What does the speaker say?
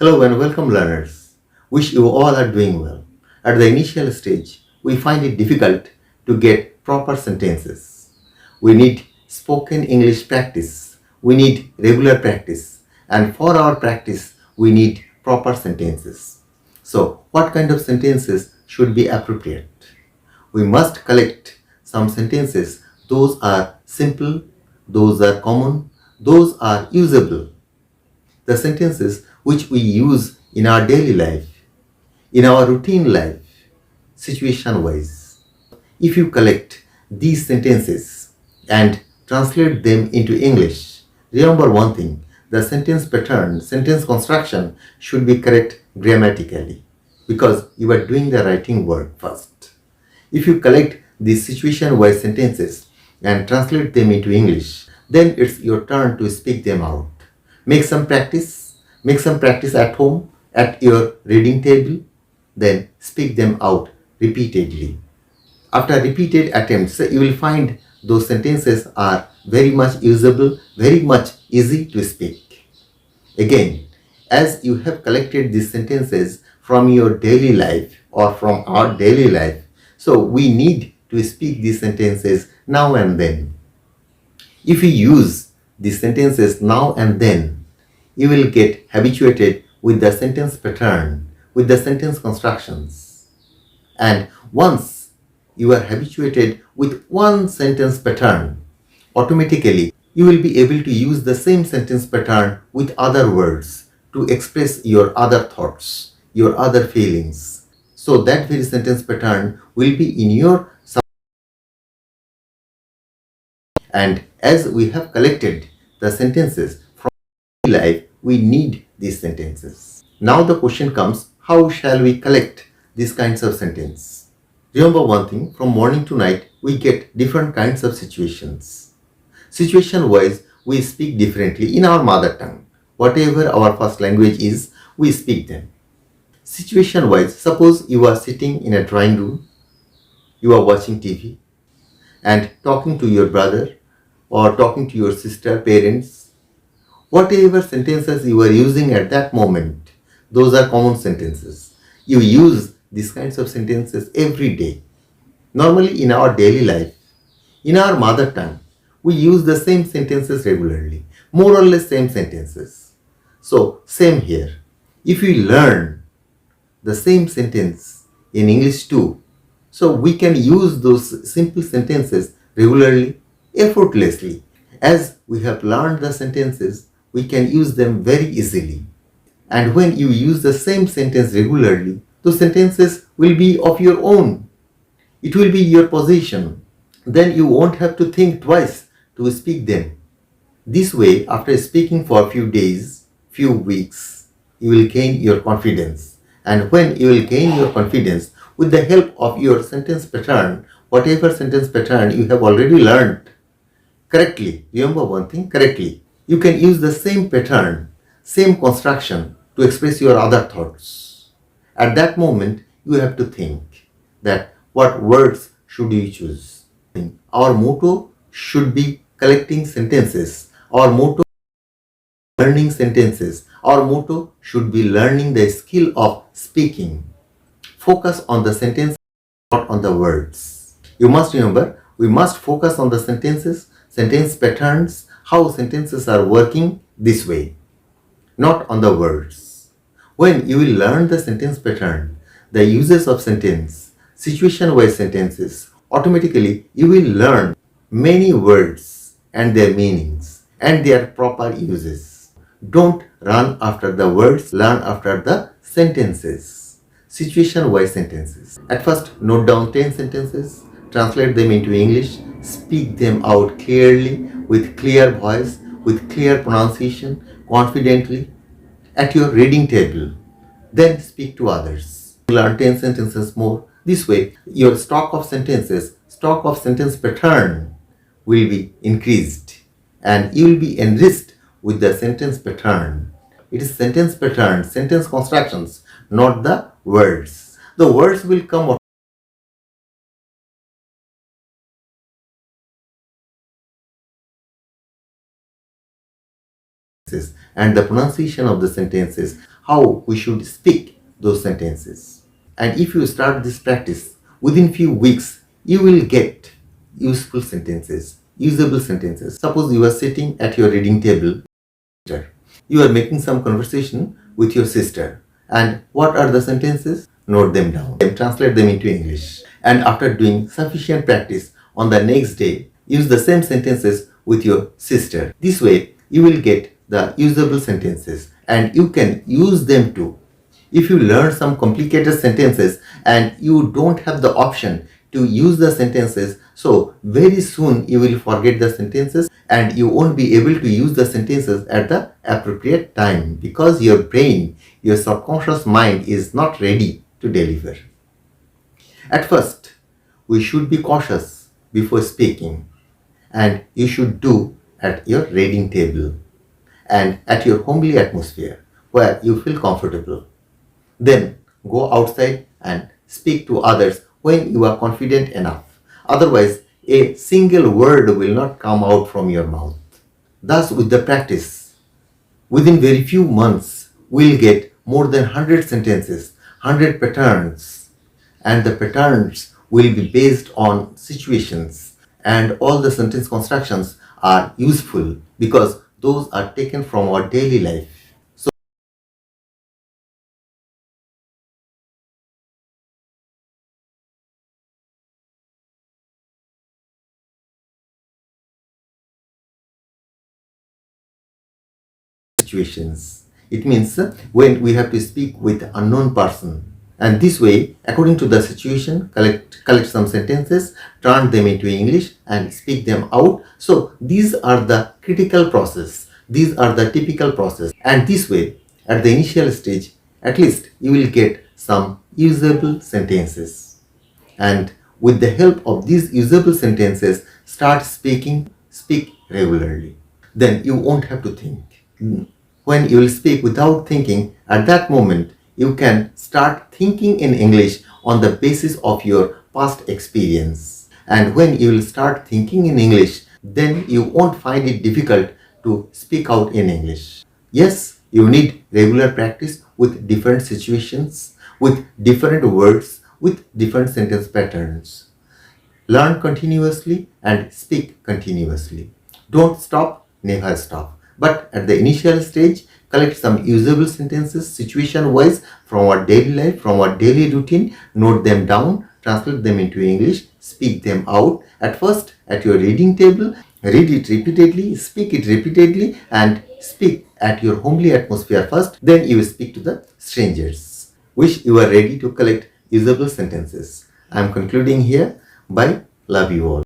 Hello and welcome learners. Wish you all are doing well. At the initial stage, we find it difficult to get proper sentences. We need spoken English practice. We need regular practice. And for our practice, we need proper sentences. So, what kind of sentences should be appropriate? We must collect some sentences. Those are simple, those are common, those are usable, the sentences which we use in our daily life, in our routine life, situation wise. If you collect these sentences and translate them into English, remember one thing, the sentence pattern, sentence construction should be correct grammatically because you are doing the writing work first. If you collect these situation wise sentences and translate them into English, then it's your turn to speak them out. Make some practice. Make some practice at home, at your reading table. Then speak them out repeatedly. After repeated attempts, you will find those sentences are very much usable, very much easy to speak. Again, as you have collected these sentences from your daily life or from our daily life, so we need to speak these sentences now and then. If you use these sentences now and then, you will get habituated with the sentence pattern, with the sentence constructions. And once you are habituated with one sentence pattern, automatically you will be able to use the same sentence pattern with other words to express your other thoughts, your other feelings. So that very sentence pattern will be in your and as we have collected the sentences from life, we need these sentences. Now the question comes, how shall we collect these kinds of sentences? Remember one thing, from morning to night, we get different kinds of situations. Situation wise, we speak differently in our mother tongue. Whatever our first language is, we speak them. Situation wise, suppose you are sitting in a drawing room, you are watching TV and talking to your brother or talking to your sister, parents, whatever sentences you are using at that moment, those are common sentences. You use these kinds of sentences every day. Normally in our daily life, in our mother tongue, we use the same sentences regularly, more or less same sentences. So, same here. If we learn the same sentence in English too, so we can use those simple sentences regularly, effortlessly. As we have learned the sentences, we can use them very easily. And when you use the same sentence regularly, those sentences will be of your own. It will be your possession. Then you won't have to think twice to speak them. This way, after speaking for a few days, few weeks, you will gain your confidence. And when you will gain your confidence with the help of your sentence pattern, whatever sentence pattern you have already learned correctly, remember one thing, correctly, you can use the same pattern, same construction to express your other thoughts. At that moment, you have to think that what words should you choose. Our motto should be collecting sentences. Our motto learning sentences. Our motto should be learning the skill of speaking. Focus on the sentence, not on the words. You must remember, we must focus on the sentences, sentence patterns, how sentences are working this way, not on the words. When you will learn the sentence pattern, the uses of sentence, situation-wise sentences, automatically you will learn many words and their meanings and their proper uses. Don't run after the words, learn after the sentences. Situation-wise sentences. At first, note down 10 sentences, translate them into English, speak them out clearly, with clear voice, with clear pronunciation, confidently, at your reading table. Then speak to others. Learn 10 sentences more. This way, your stock of sentences, stock of sentence pattern will be increased and you will be enriched with the sentence pattern. It is sentence pattern, sentence constructions, not the words. The words will come sentences and the pronunciation of the sentences, how we should speak those sentences. And if you start this practice, within few weeks, you will get useful sentences, usable sentences. Suppose you are sitting at your reading table, you are making some conversation with your sister. And what are the sentences? Note them down and translate them into English. And after doing sufficient practice, on the next day, use the same sentences with your sister. This way, you will get the usable sentences and you can use them too. If you learn some complicated sentences and you don't have the option to use the sentences, so very soon you will forget the sentences and you won't be able to use the sentences at the appropriate time because your brain, your subconscious mind is not ready to deliver. At first, we should be cautious before speaking, and you should do at your reading table and at your homely atmosphere where you feel comfortable. Then go outside and speak to others when you are confident enough. Otherwise, a single word will not come out from your mouth. Thus, with the practice, within very few months, we'll get more than 100 sentences, 100 patterns, and the patterns will be based on situations, and all the sentence constructions are useful because those are taken from our daily life. Situations. It means when we have to speak with unknown person. And this way, according to the situation, collect some sentences, turn them into English and speak them out. So these are the critical process. These are the typical process. And this way, at the initial stage, at least you will get some usable sentences. And with the help of these usable sentences, speak regularly. Then you won't have to think. When you will speak without thinking, at that moment, you can start thinking in English on the basis of your past experience. And when you will start thinking in English, then you won't find it difficult to speak out in English. Yes, you need regular practice with different situations, with different words, with different sentence patterns. Learn continuously and speak continuously. Don't stop, never stop. But at the initial stage, collect some usable sentences situation-wise from our daily life, from our daily routine, note them down, translate them into English, speak them out. At first, at your reading table, read it repeatedly, speak it repeatedly, and speak at your homely atmosphere first. Then you will speak to the strangers. Wish you are ready to collect usable sentences. I am concluding here. Bye. Love you all.